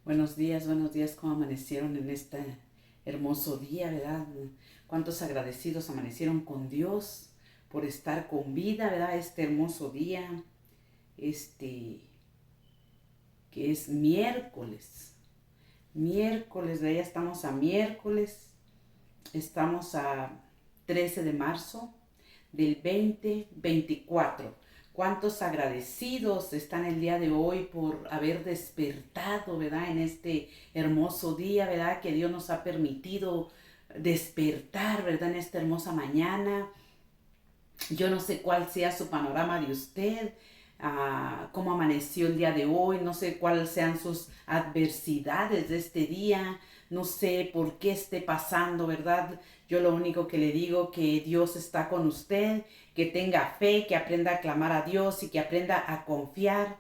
Buenos días, ¿cómo amanecieron en este hermoso día, verdad? ¿Cuántos agradecidos amanecieron con Dios por estar con vida, verdad? Este hermoso día, este que es miércoles, ya estamos a miércoles, estamos a 13 de marzo del 2024. ¿Cuántos agradecidos están el día de hoy por haber despertado, verdad? En este hermoso día, verdad, que Dios nos ha permitido despertar, verdad, en esta hermosa mañana. Yo no sé cuál sea su panorama de usted, cómo amaneció el día de hoy, no sé cuáles sean sus adversidades de este día, no sé por qué esté pasando, ¿verdad? Yo lo único que le digo que Dios está con usted, que tenga fe, que aprenda a clamar a Dios y que aprenda a confiar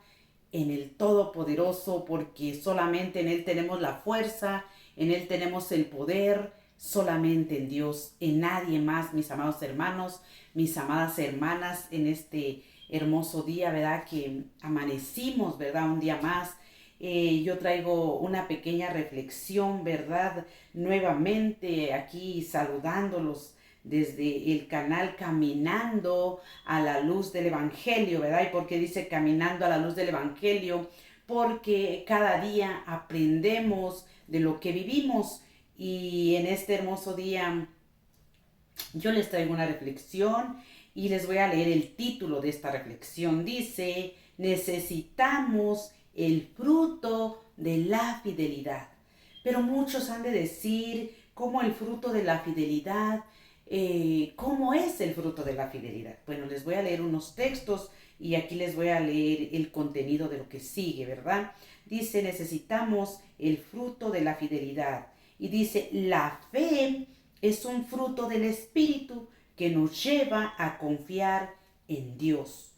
en el Todopoderoso, porque solamente en Él tenemos la fuerza, en Él tenemos el poder, solamente en Dios, en nadie más, mis amados hermanos, mis amadas hermanas, en este hermoso día, ¿verdad? Que amanecimos, ¿verdad? Un día más. Yo traigo una pequeña reflexión, ¿verdad? Nuevamente aquí saludándolos desde el canal Caminando a la Luz del Evangelio, ¿verdad? ¿Y por qué dice Caminando a la Luz del Evangelio? Porque cada día aprendemos de lo que vivimos y en este hermoso día yo les traigo una reflexión y les voy a leer el título de esta reflexión. Dice, necesitamos el fruto de la fidelidad. Pero muchos han de decir, ¿cómo el fruto de la fidelidad? ¿Cómo es el fruto de la fidelidad? Bueno, les voy a leer unos textos y aquí les voy a leer el contenido de lo que sigue, ¿verdad? Dice, necesitamos el fruto de la fidelidad. Y dice, la fe es un fruto del Espíritu que nos lleva a confiar en Dios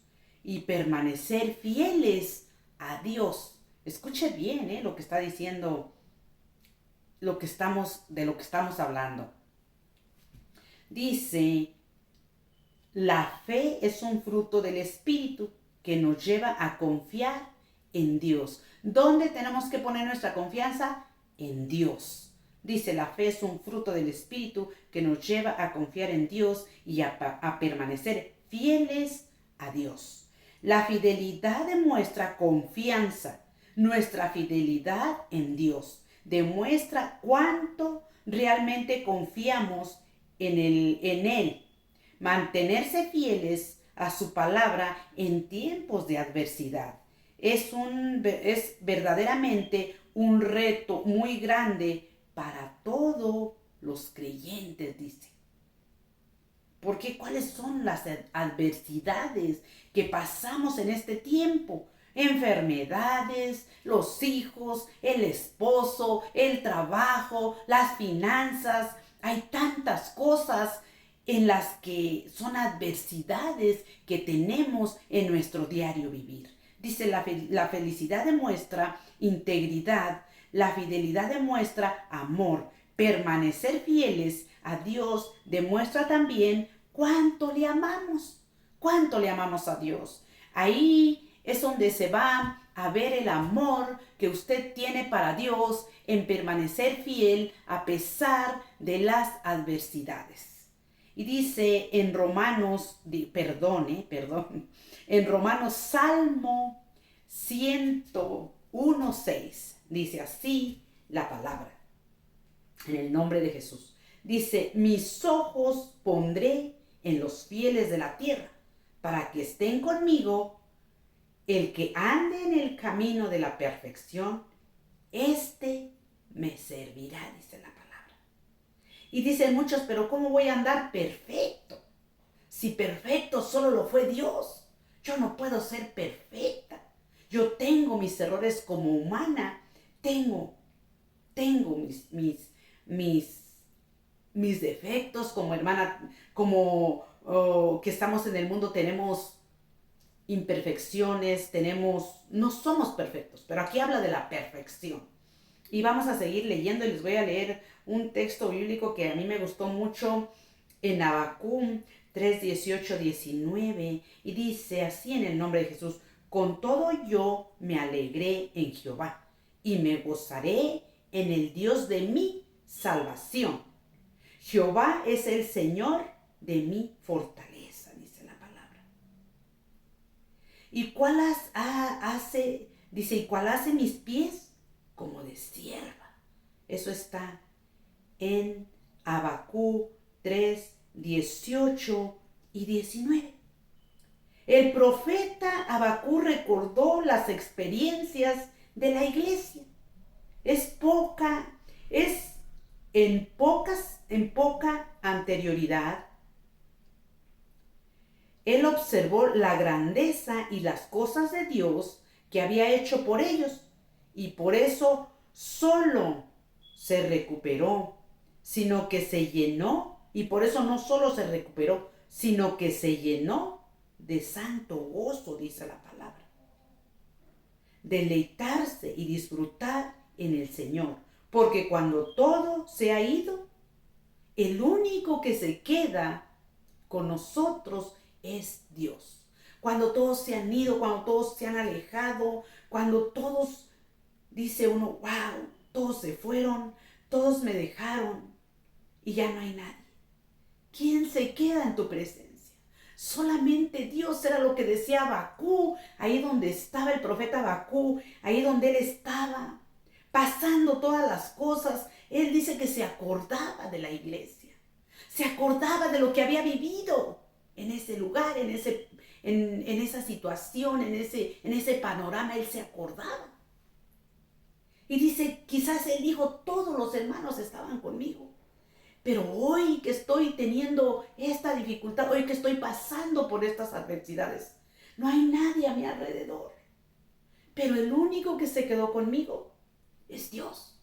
y permanecer fieles a Dios. Escuche bien, lo que está diciendo, de lo que estamos hablando. Dice, la fe es un fruto del Espíritu que nos lleva a confiar en Dios. ¿Dónde tenemos que poner nuestra confianza? En Dios. Dice, la fe es un fruto del Espíritu que nos lleva a confiar en Dios y a permanecer fieles a Dios. La fidelidad demuestra confianza. Nuestra fidelidad en Dios demuestra cuánto realmente confiamos en Él. Mantenerse fieles a su palabra en tiempos de adversidad es verdaderamente un reto muy grande para todos los creyentes, dice. Porque ¿cuáles son las adversidades que pasamos en este tiempo? Enfermedades, los hijos, el esposo, el trabajo, las finanzas. Hay tantas cosas en las que son adversidades que tenemos en nuestro diario vivir. Dice, la felicidad demuestra integridad, la fidelidad demuestra amor. Permanecer fieles a Dios demuestra también cuánto le amamos a Dios. Ahí es donde se va a ver el amor que usted tiene para Dios en permanecer fiel a pesar de las adversidades. Y dice en Romanos, en Romanos Salmo 101:6, dice así la palabra, en el nombre de Jesús. Dice, mis ojos pondré en los fieles de la tierra, para que estén conmigo. El que ande en el camino de la perfección, este me servirá, dice la palabra. Y dicen muchos, pero ¿cómo voy a andar perfecto? Si perfecto solo lo fue Dios. Yo no puedo ser perfecta. Yo tengo mis errores como humana. Tengo mis defectos como hermana, como que estamos en el mundo, tenemos imperfecciones, no somos perfectos, pero aquí habla de la perfección. Y vamos a seguir leyendo y les voy a leer un texto bíblico que a mí me gustó mucho en Habacuc 3:18-19, y dice así en el nombre de Jesús, con todo yo me alegré en Jehová y me gozaré en el Dios de mi salvación. Jehová es el Señor de mi fortaleza, dice la palabra. ¿Y cuál hace? Dice, ¿y cuál hace mis pies? Como de sierva. Eso está en Habacuc 3, 18 y 19. El profeta Habacuc recordó las experiencias de la iglesia. Es en poca anterioridad. Él observó la grandeza y las cosas de Dios que había hecho por ellos, y por eso solo se recuperó, sino que se llenó, y por eso no solo se recuperó, sino que se llenó de santo gozo, dice la palabra. Deleitarse y disfrutar en el Señor, porque cuando todo se ha ido, el único que se queda con nosotros es Dios. Cuando todos se han ido, cuando todos se han alejado, cuando todos, dice uno, wow, todos se fueron, todos me dejaron y ya no hay nadie. ¿Quién se queda en tu presencia? Solamente Dios, era lo que decía Habacuc, ahí donde estaba el profeta Habacuc, ahí donde él estaba, pasando todas las cosas. Él dice que se acordaba de la iglesia, se acordaba de lo que había vivido en ese lugar, en esa situación, en ese panorama. Él se acordaba. Y dice, quizás él dijo, todos los hermanos estaban conmigo. Pero hoy que estoy teniendo esta dificultad, hoy que estoy pasando por estas adversidades, no hay nadie a mi alrededor. Pero el único que se quedó conmigo es Dios.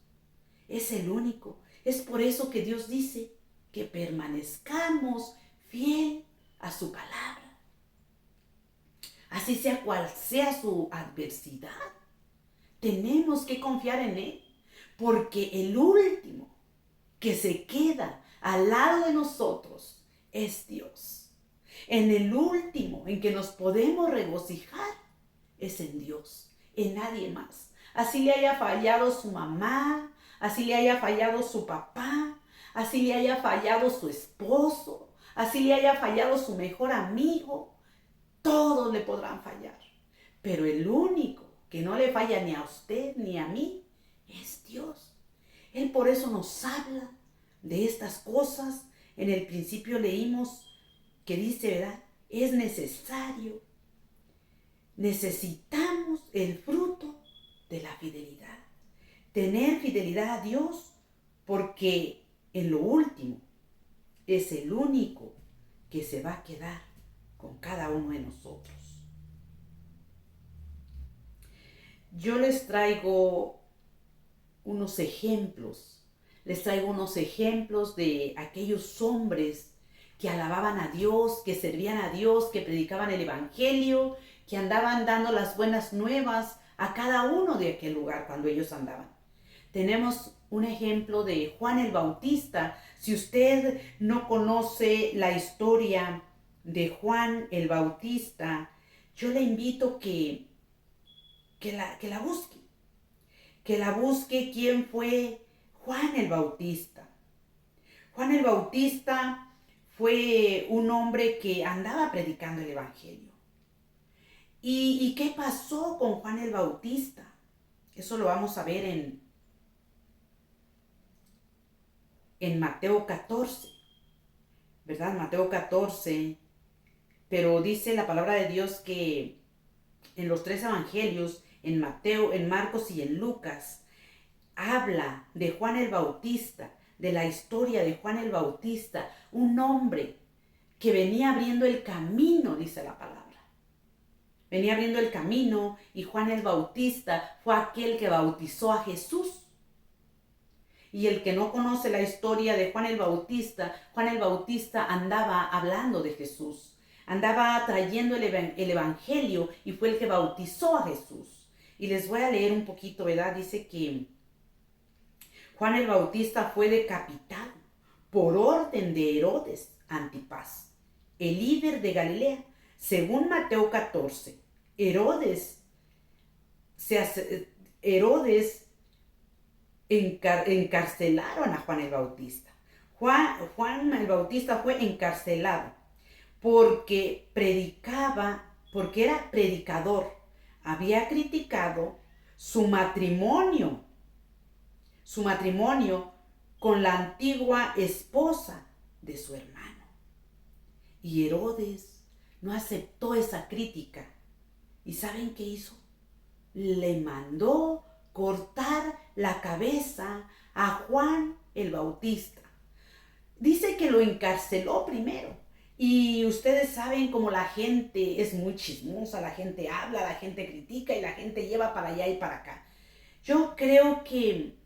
Es el único. Es por eso que Dios dice que permanezcamos fiel a su palabra. Así sea cual sea su adversidad, tenemos que confiar en Él, porque el último que se queda al lado de nosotros es Dios. En el último en que nos podemos regocijar es en Dios, en nadie más. Así le haya fallado su mamá, así le haya fallado su papá, así le haya fallado su esposo, así le haya fallado su mejor amigo, todos le podrán fallar. Pero el único que no le falla ni a usted ni a mí es Dios. Él por eso nos habla de estas cosas. En el principio leímos que dice, ¿verdad? Es necesario, necesitamos el fruto de la fidelidad. Tener fidelidad a Dios, porque en lo último es el único que se va a quedar con cada uno de nosotros. Yo les traigo unos ejemplos. Les traigo unos ejemplos de aquellos hombres que alababan a Dios, que servían a Dios, que predicaban el evangelio, que andaban dando las buenas nuevas a cada uno de aquel lugar cuando ellos andaban. Tenemos un ejemplo de Juan el Bautista. Si usted no conoce la historia de Juan el Bautista, yo le invito que la busque. Que la busque quién fue Juan el Bautista. Juan el Bautista fue un hombre que andaba predicando el evangelio. ¿Y qué pasó con Juan el Bautista? Eso lo vamos a ver en Mateo 14, ¿verdad? Mateo 14, pero dice la palabra de Dios que en los tres evangelios, en Mateo, en Marcos y en Lucas, habla de Juan el Bautista, de la historia de Juan el Bautista, un hombre que venía abriendo el camino, dice la palabra. Venía abriendo el camino, y Juan el Bautista fue aquel que bautizó a Jesús. Y el que no conoce la historia de Juan el Bautista andaba hablando de Jesús. Andaba trayendo el evangelio, y fue el que bautizó a Jesús. Y les voy a leer un poquito, ¿verdad? Dice que Juan el Bautista fue decapitado por orden de Herodes Antipas, el líder de Galilea. Según Mateo 14, Herodes encarcelaron a Juan el Bautista. Juan el Bautista fue encarcelado porque predicaba, porque era predicador. Había criticado su matrimonio con la antigua esposa de su hermano. Y Herodes no aceptó esa crítica. ¿Y saben qué hizo? Le mandó cortar la cabeza a Juan el Bautista. Dice que lo encarceló primero. Y ustedes saben cómo la gente es muy chismosa, la gente habla, la gente critica y la gente lleva para allá y para acá. Yo creo que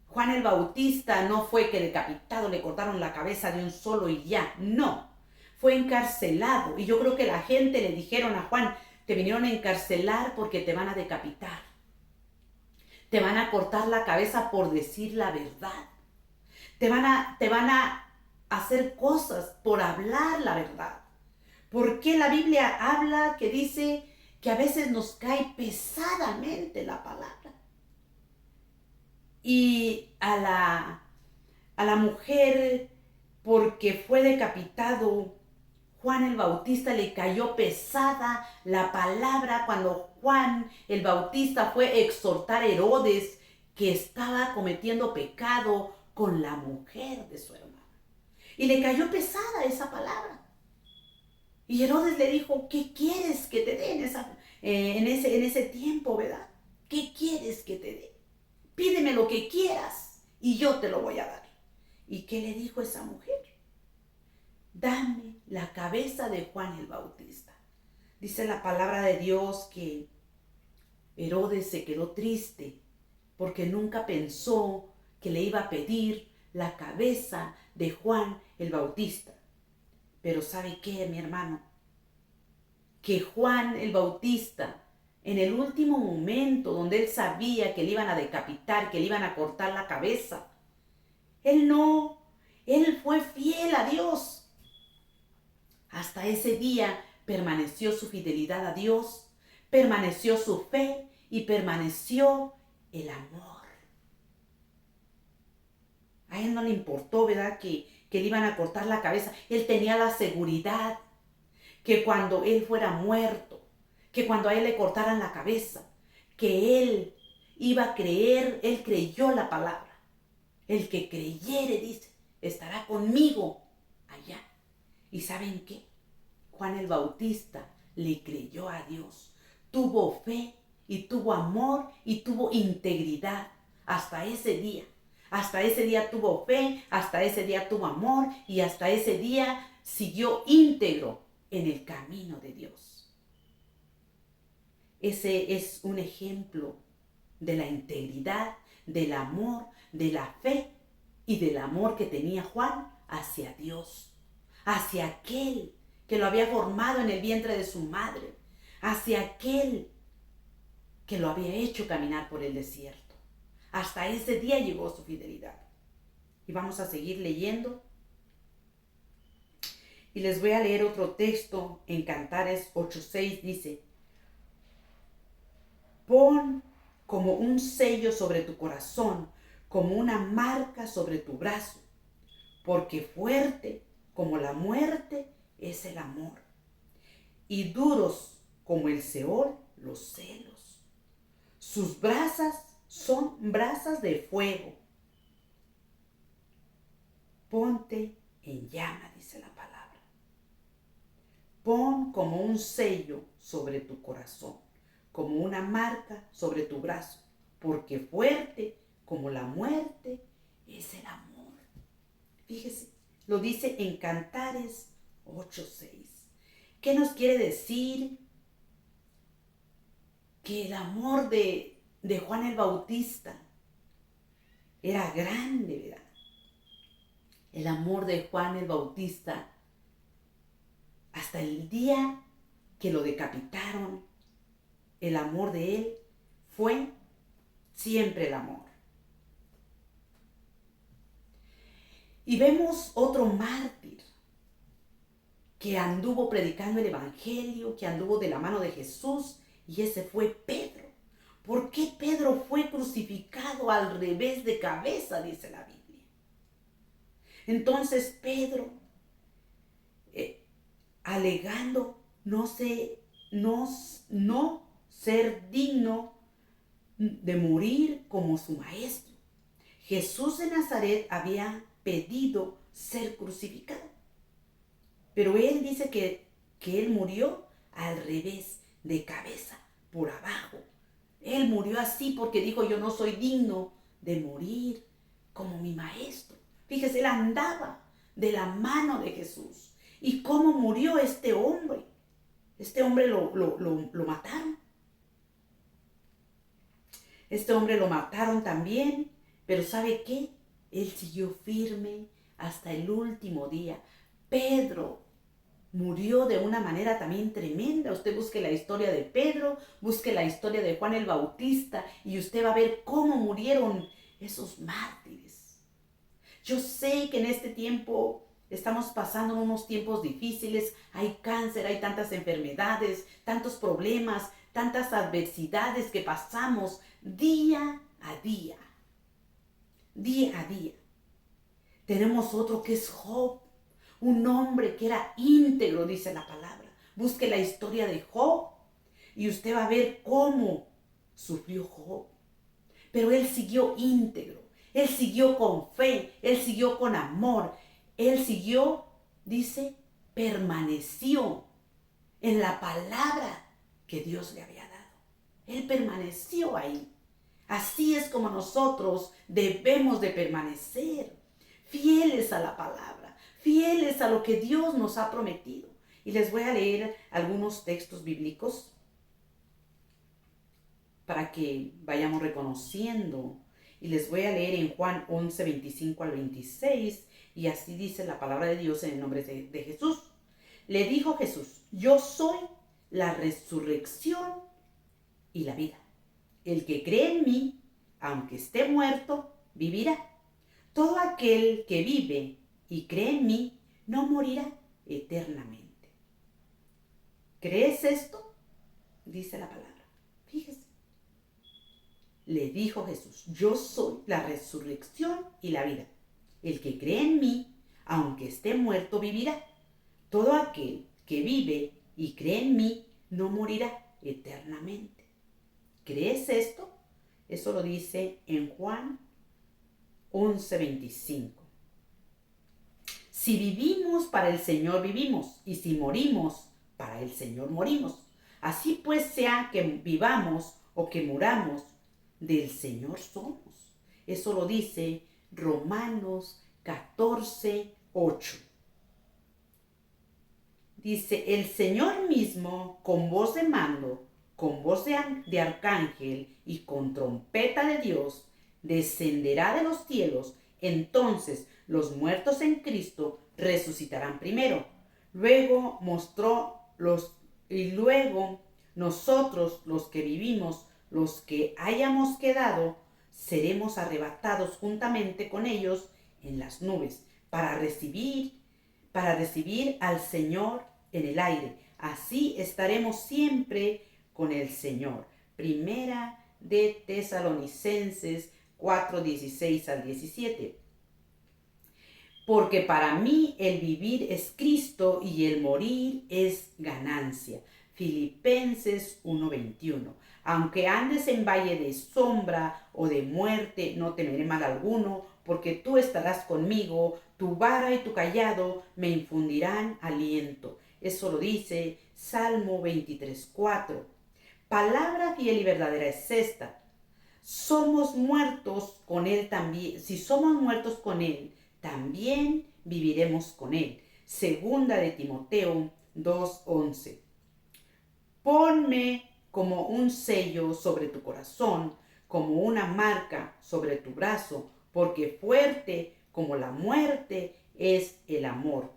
Juan el Bautista no fue que decapitado, le cortaron la cabeza de un solo y ya. No, fue encarcelado. Y yo creo que la gente le dijeron a Juan, te vinieron a encarcelar porque te van a decapitar. Te van a cortar la cabeza por decir la verdad. Te van a hacer cosas por hablar la verdad. Porque la Biblia habla que dice que a veces nos cae pesadamente la palabra. Y a la mujer, porque fue decapitado, Juan el Bautista le cayó pesada la palabra cuando Juan el Bautista fue a exhortar a Herodes que estaba cometiendo pecado con la mujer de su hermano. Y le cayó pesada esa palabra. Y Herodes le dijo, ¿qué quieres que te dé en ese tiempo, verdad? ¿Qué quieres que te dé? Pídeme lo que quieras y yo te lo voy a dar. ¿Y qué le dijo esa mujer? Dame la cabeza de Juan el Bautista. Dice la palabra de Dios que Herodes se quedó triste porque nunca pensó que le iba a pedir la cabeza de Juan el Bautista. Pero ¿sabe qué, mi hermano? Que Juan el Bautista, en el último momento donde él sabía que le iban a decapitar, que le iban a cortar la cabeza, él fue fiel a Dios. Hasta ese día permaneció su fidelidad a Dios, permaneció su fe y permaneció el amor. A él no le importó, ¿verdad?, que le iban a cortar la cabeza. Él tenía la seguridad que cuando él fuera muerto, que cuando a él le cortaran la cabeza, que él iba a creer, él creyó la palabra. El que creyere, dice, estará conmigo allá. ¿Y saben qué? Juan el Bautista le creyó a Dios, tuvo fe y tuvo amor y tuvo integridad hasta ese día. Hasta ese día tuvo fe, hasta ese día tuvo amor y hasta ese día siguió íntegro en el camino de Dios. Ese es un ejemplo de la integridad, del amor, de la fe y del amor que tenía Juan hacia Dios, hacia aquel que lo había formado en el vientre de su madre, hacia aquel que lo había hecho caminar por el desierto. Hasta ese día llegó su fidelidad. Y vamos a seguir leyendo. Y les voy a leer otro texto en Cantares 8:6. Dice, pon como un sello sobre tu corazón, como una marca sobre tu brazo, porque fuerte como la muerte es el amor, y duros como el Seol los celos. Sus brasas son brasas de fuego. Ponte en llama, dice la palabra. Pon como un sello sobre tu corazón, como una marca sobre tu brazo, porque fuerte como la muerte es el amor. Fíjese, lo dice en Cantares 8:6. ¿Qué nos quiere decir? Que el amor de Juan el Bautista era grande, ¿verdad? El amor de Juan el Bautista, hasta el día que lo decapitaron, el amor de él fue siempre el amor. Y vemos otro mártir que anduvo predicando el evangelio, que anduvo de la mano de Jesús, y ese fue Pedro. ¿Por qué Pedro fue crucificado? crucificado al revés de cabeza, dice la Biblia. Entonces Pedro, alegando no ser digno de morir como su maestro, Jesús de Nazaret había pedido ser crucificado. Pero él dice que él murió al revés, de cabeza, por abajo. Él murió así porque dijo, yo no soy digno de morir como mi maestro. Fíjese, él andaba de la mano de Jesús. ¿Y cómo murió este hombre? Este hombre lo mataron. Este hombre lo mataron también, pero ¿sabe qué? Él siguió firme hasta el último día. Pedro murió de una manera también tremenda. Usted busque la historia de Pedro, busque la historia de Juan el Bautista y usted va a ver cómo murieron esos mártires. Yo sé que en este tiempo estamos pasando unos tiempos difíciles. Hay cáncer, hay tantas enfermedades, tantos problemas, tantas adversidades que pasamos día a día. Día a día. Tenemos otro que es Job. Un hombre que era íntegro, dice la palabra. Busque la historia de Job y usted va a ver cómo sufrió Job. Pero él siguió íntegro, él siguió con fe, él siguió con amor, él siguió, dice, permaneció en la palabra que Dios le había dado. Él permaneció ahí. Así es como nosotros debemos de permanecer, fieles a la palabra, fieles a lo que Dios nos ha prometido. Y les voy a leer algunos textos bíblicos para que vayamos reconociendo. Y les voy a leer en Juan 11, 25 al 26. Y así dice la palabra de Dios en el nombre de Jesús. Le dijo Jesús, yo soy la resurrección y la vida. El que cree en mí, aunque esté muerto, vivirá. Todo aquel que vive y cree en mí, no morirá eternamente. ¿Crees esto? Dice la palabra. Fíjese. Le dijo Jesús, yo soy la resurrección y la vida. El que cree en mí, aunque esté muerto, vivirá. Todo aquel que vive y cree en mí, no morirá eternamente. ¿Crees esto? Eso lo dice en Juan 11:25. Si vivimos, para el Señor vivimos, y si morimos, para el Señor morimos. Así pues, sea que vivamos o que muramos, del Señor somos. Eso lo dice Romanos 14:8. Dice, el Señor mismo, con voz de mando, con voz de arcángel y con trompeta de Dios, descenderá de los cielos. Entonces los muertos en Cristo resucitarán primero. Luego nosotros, los que vivimos, los que hayamos quedado, seremos arrebatados juntamente con ellos en las nubes para recibir al Señor en el aire. Así estaremos siempre con el Señor. Primera de Tesalonicenses 4:16 al 17. Porque para mí el vivir es Cristo y el morir es ganancia. Filipenses 1:21. Aunque andes en valle de sombra o de muerte, no temeré mal alguno, porque tú estarás conmigo, tu vara y tu cayado me infundirán aliento. Eso lo dice Salmo 23:4. Palabra fiel y verdadera es esta. Somos muertos con Él también. Si somos muertos con Él, también viviremos con Él. Segunda de Timoteo 2:11. Ponme como un sello sobre tu corazón, como una marca sobre tu brazo, porque fuerte como la muerte es el amor.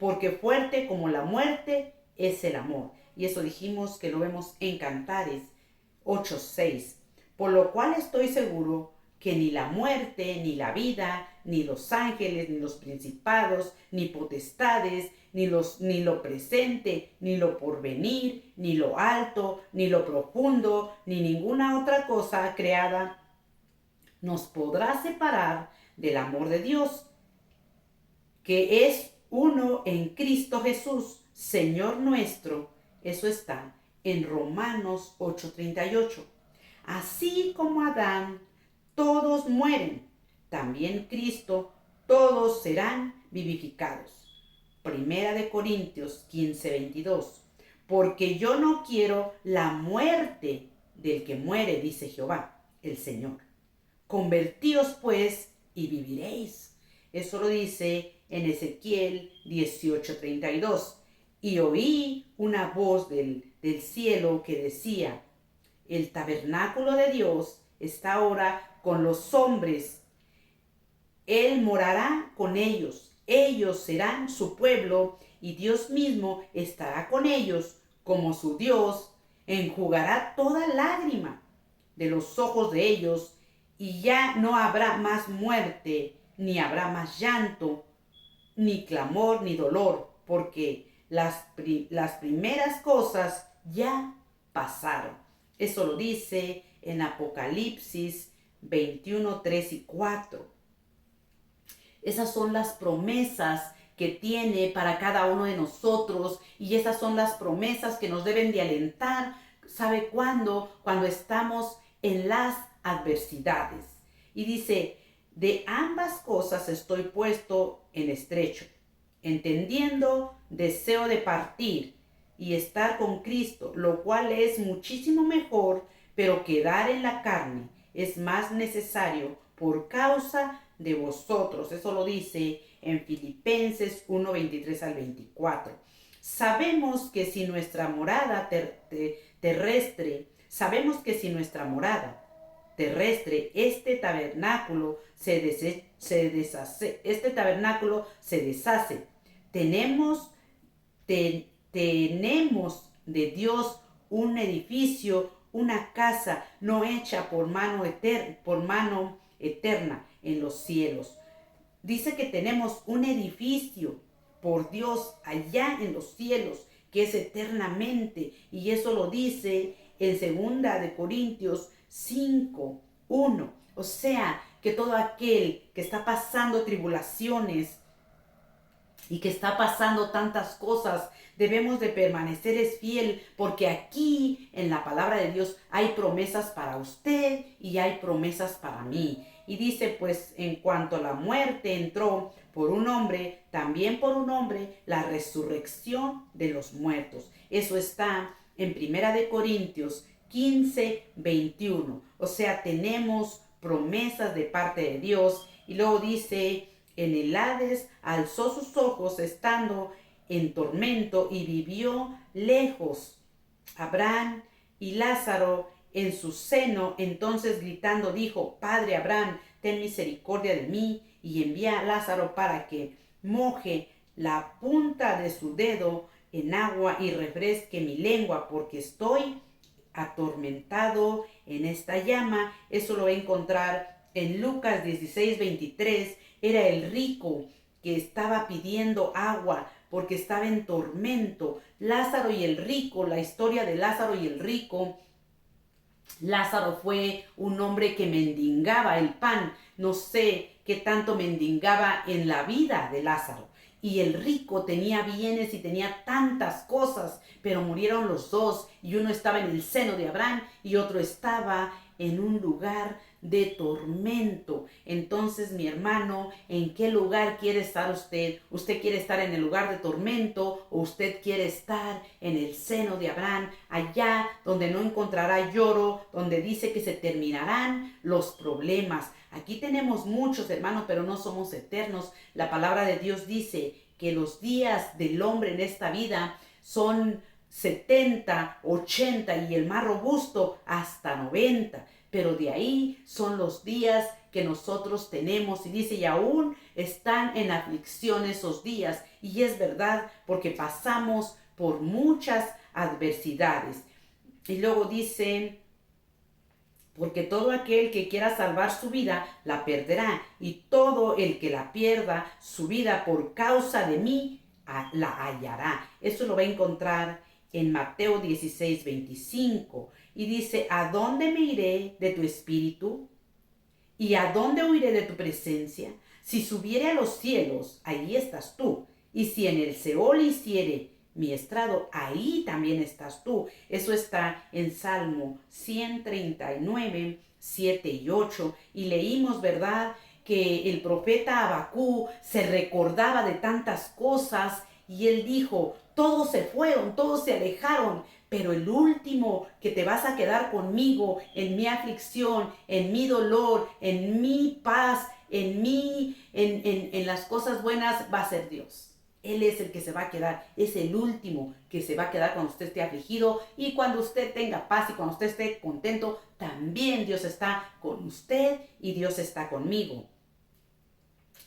Porque fuerte como la muerte es el amor. Y eso dijimos que lo vemos en Cantares 8:6. Por lo cual estoy seguro que ni la muerte, ni la vida, ni los ángeles, ni los principados, ni potestades, ni lo presente, ni lo porvenir, ni lo alto, ni lo profundo, ni ninguna otra cosa creada nos podrá separar del amor de Dios, que es uno en Cristo Jesús, Señor nuestro. Eso está en Romanos 8:38. Así como Adán, todos mueren, también Cristo, todos serán vivificados. Primera de Corintios 15:22. Porque yo no quiero la muerte del que muere, dice Jehová, el Señor. Convertíos pues y viviréis. Eso lo dice en Ezequiel 18:32. Y oí una voz del cielo que decía: el tabernáculo de Dios está ahora con los hombres. Él morará con ellos. Ellos serán su pueblo y Dios mismo estará con ellos como su Dios. Enjugará toda lágrima de los ojos de ellos y ya no habrá más muerte, ni habrá más llanto, ni clamor, ni dolor, porque las primeras cosas ya pasaron. Eso lo dice en Apocalipsis 21, 3 y 4. Esas son las promesas que tiene para cada uno de nosotros y esas son las promesas que nos deben de alentar. ¿Sabe cuándo? Cuando estamos en las adversidades. Y dice: de ambas cosas estoy puesto en estrecho, entendiendo deseo de partir y estar con Cristo, lo cual es muchísimo mejor, pero quedar en la carne es más necesario por causa de vosotros. Eso lo dice en Filipenses 1:23 al 24. Sabemos que si nuestra morada terrestre, este tabernáculo se deshace. Tenemos de Dios un edificio, una casa no hecha por mano eterna en los cielos. Dice que tenemos un edificio por Dios allá en los cielos, que es eternamente, y eso lo dice en 2 de Corintios 5:1. O sea, que todo aquel que está pasando tribulaciones y que está pasando tantas cosas, debemos de permanecer fiel, porque aquí en la palabra de Dios hay promesas para usted y hay promesas para mí. Y dice, pues en cuanto la muerte entró por un hombre, también por un hombre la resurrección de los muertos. Eso está en 1 de Corintios 15:21. O sea, tenemos promesas de parte de Dios. Y luego dice: en el Hades alzó sus ojos estando en tormento y vivió lejos Abraham y Lázaro en su seno. Entonces gritando dijo: Padre Abraham, ten misericordia de mí y envía a Lázaro para que moje la punta de su dedo en agua y refresque mi lengua, porque estoy atormentado en esta llama. Eso lo va a encontrar en Lucas 16:23. Era el rico que estaba pidiendo agua porque estaba en tormento. Lázaro y el rico, la historia de Lázaro y el rico. Lázaro fue un hombre que mendigaba el pan. No sé qué tanto mendigaba en la vida de Lázaro. Y el rico tenía bienes y tenía tantas cosas, pero murieron los dos, y uno estaba en el seno de Abraham y otro estaba en un lugar de tormento. Entonces, mi hermano, ¿en qué lugar quiere estar usted? ¿Usted quiere estar en el lugar de tormento o usted quiere estar en el seno de Abraham, allá donde no encontrará lloro, donde dice que se terminarán los problemas? Aquí tenemos muchos, hermanos, pero no somos eternos. La palabra de Dios dice que los días del hombre en esta vida son 70, 80 y el más robusto hasta 90. Pero de ahí son los días que nosotros tenemos. Y dice, y aún están en aflicción esos días. Y es verdad, porque pasamos por muchas adversidades. Y luego dice: porque todo aquel que quiera salvar su vida, la perderá. Y todo el que la pierda, su vida por causa de mí, la hallará. Eso lo va a encontrar en Mateo 16:25. Y dice, ¿a dónde me iré de tu espíritu? ¿Y a dónde huiré de tu presencia? Si subiere a los cielos, ahí estás tú. Y si en el Seol hiciere mi estrado, ahí también estás tú. Eso está en Salmo 139, 7 y 8. Y leímos, ¿verdad?, que el profeta Abacú se recordaba de tantas cosas y él dijo, todos se fueron, todos se alejaron, pero el último que te vas a quedar conmigo en mi aflicción, en mi dolor, en mi paz, en las cosas buenas, va a ser Dios. Él es el que se va a quedar, es el último que se va a quedar cuando usted esté afligido, y cuando usted tenga paz y cuando usted esté contento, también Dios está con usted y Dios está conmigo.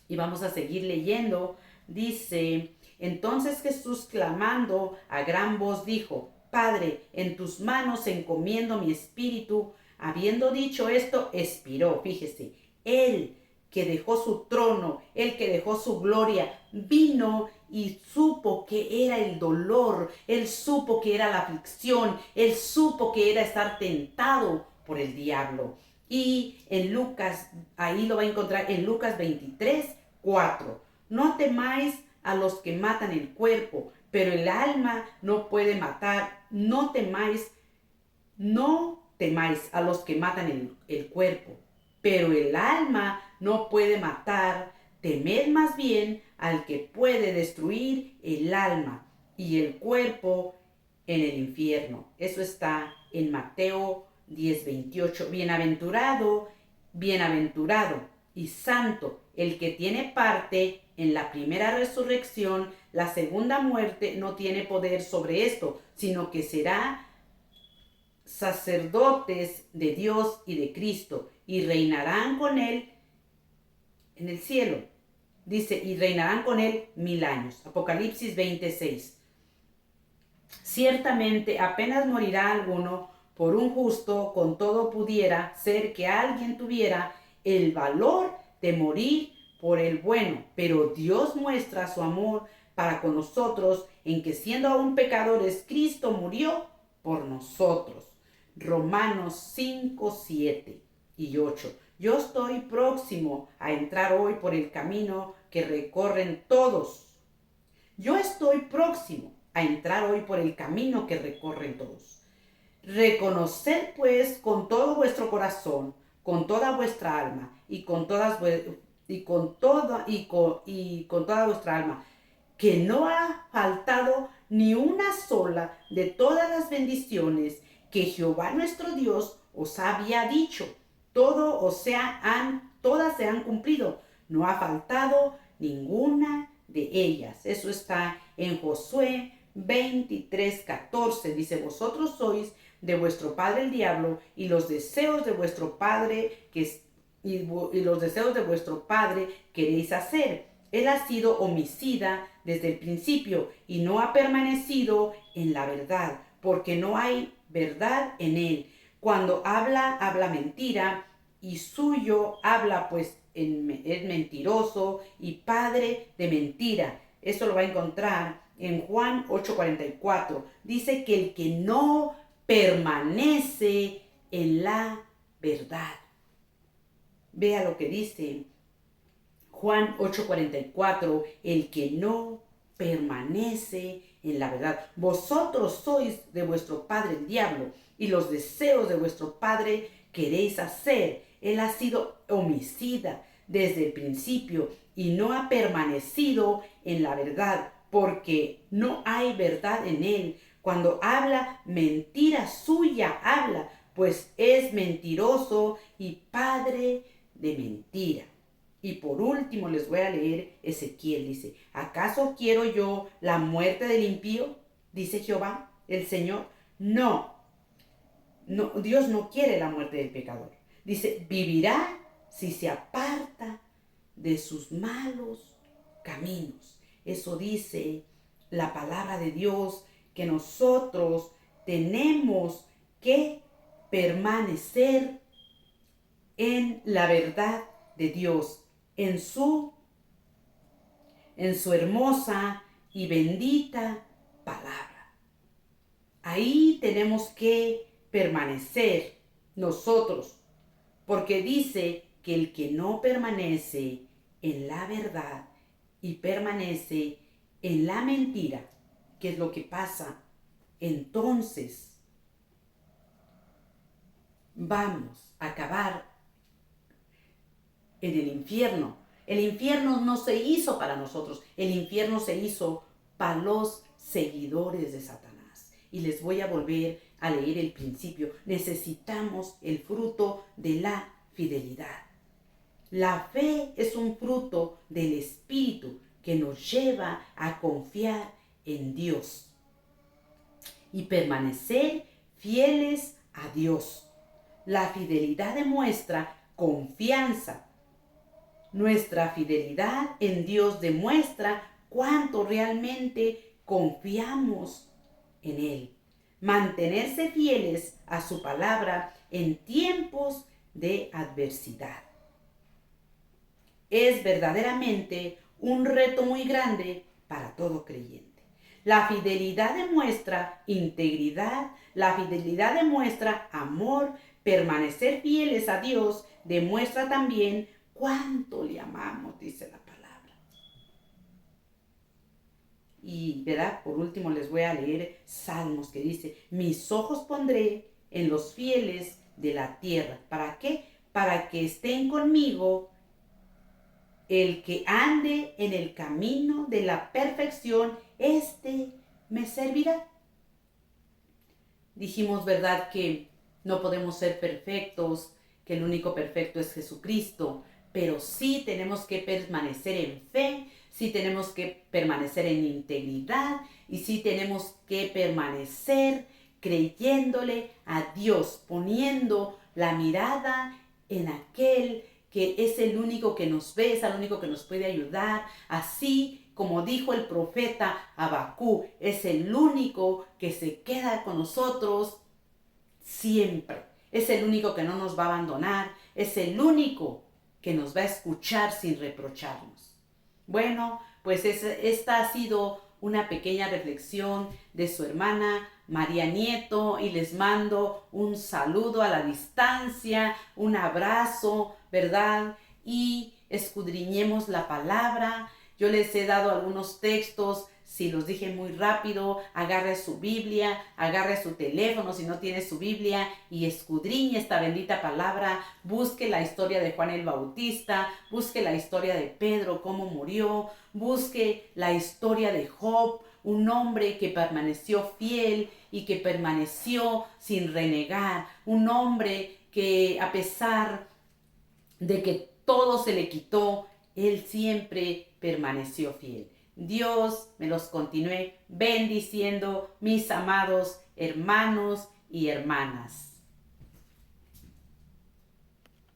Y vamos a seguir leyendo. Dice, entonces Jesús, clamando a gran voz, dijo, Padre, en tus manos encomiendo mi espíritu. Habiendo dicho esto, expiró. Fíjese, él que dejó su trono, él que dejó su gloria, vino y supo que era el dolor, él supo que era la aflicción, él supo que era estar tentado por el diablo. Y en Lucas, ahí lo va a encontrar en Lucas 23, 4. No temáis a los que matan el cuerpo, pero el alma no puede matar. No temáis a los que matan el cuerpo, pero el alma no puede matar. Temed más bien al que puede destruir el alma y el cuerpo en el infierno. Eso está en Mateo 10:28. Bienaventurado y santo el que tiene parte en la primera resurrección. La segunda muerte no tiene poder sobre esto, sino que será sacerdotes de Dios y de Cristo, y reinarán con él en el cielo. Dice, y reinarán con él 1000 años. Apocalipsis 26. Ciertamente apenas morirá alguno por un justo, con todo pudiera ser que alguien tuviera el valor de morir por el bueno, pero Dios muestra su amor para con nosotros en que siendo aún pecadores, Cristo murió por nosotros. Romanos 5, 7 y 8. Yo estoy próximo a entrar hoy por el camino que recorren todos. Yo estoy próximo a entrar hoy por el camino que recorren todos. Reconoced pues con todo vuestro corazón, con toda vuestra alma y con toda vuestra alma, que no ha faltado ni una sola de todas las bendiciones que Jehová nuestro Dios os había dicho. Todas se han cumplido. No ha faltado ninguna de ellas. Eso está en Josué 23:14. Dice, vosotros sois de vuestro padre el diablo, y los deseos de vuestro padre queréis hacer. Él ha sido homicida desde el principio y no ha permanecido en la verdad, porque no hay verdad en él. Cuando habla mentira, y suyo habla, pues es mentiroso y padre de mentira. Eso lo va a encontrar en Juan 8:44. Dice que el que no permanece en la verdad. Vea lo que dice Juan 8:44, el que no permanece en la verdad. Vosotros sois de vuestro padre el diablo, y los deseos de vuestro padre queréis hacer. Él ha sido homicida desde el principio y no ha permanecido en la verdad, porque no hay verdad en él. Cuando habla, mentira suya habla, pues es mentiroso y padre de mentira. Y por último les voy a leer Ezequiel. Dice, ¿acaso quiero yo la muerte del impío? Dice Jehová, el Señor. No, Dios no quiere la muerte del pecador. Dice, vivirá si se aparta de sus malos caminos. Eso dice la palabra de Dios, que nosotros tenemos que permanecer en la verdad de Dios, en su hermosa y bendita palabra. Ahí tenemos que permanecer nosotros, porque dice que el que no permanece en la verdad y permanece en la mentira, ¿qué es lo que pasa? Entonces vamos a acabar en el infierno. El infierno no se hizo para nosotros, el infierno se hizo para los seguidores de Satanás. Y les voy a volver a leer el principio. Necesitamos el fruto de la fidelidad. La fe es un fruto del Espíritu que nos lleva a confiar en Dios y permanecer fieles a Dios. La fidelidad demuestra confianza. Nuestra fidelidad en Dios demuestra cuánto realmente confiamos en Él. Mantenerse fieles a su palabra en tiempos de adversidad es verdaderamente un reto muy grande para todo creyente. La fidelidad demuestra integridad, la fidelidad demuestra amor, permanecer fieles a Dios demuestra también cuánto le amamos, dice la palabra. Y, ¿verdad? Por último les voy a leer Salmos que dice, mis ojos pondré en los fieles de la tierra. ¿Para qué? Para que estén conmigo. El que ande en el camino de la perfección, este me servirá. Dijimos, ¿verdad?, que no podemos ser perfectos, que el único perfecto es Jesucristo, pero sí tenemos que permanecer en fe, sí tenemos que permanecer en integridad y sí tenemos que permanecer creyéndole a Dios, poniendo la mirada en aquel que es el único que nos ve, es el único que nos puede ayudar. Así como dijo el profeta Habacuc, es el único que se queda con nosotros siempre. Es el único que no nos va a abandonar, es el único que nos va a escuchar sin reprocharnos. Bueno, pues esta ha sido una pequeña reflexión de su hermana María Nieto y les mando un saludo a la distancia, un abrazo, ¿verdad? Y escudriñemos la palabra. Yo les he dado algunos textos, si los dije muy rápido, agarre su Biblia, agarre su teléfono si no tiene su Biblia y escudriñe esta bendita palabra, busque la historia de Juan el Bautista, busque la historia de Pedro, cómo murió, busque la historia de Job, un hombre que permaneció fiel y que permaneció sin renegar, un hombre que a pesar de que todo se le quitó, él siempre permaneció fiel. Dios me los continúe bendiciendo, mis amados hermanos y hermanas.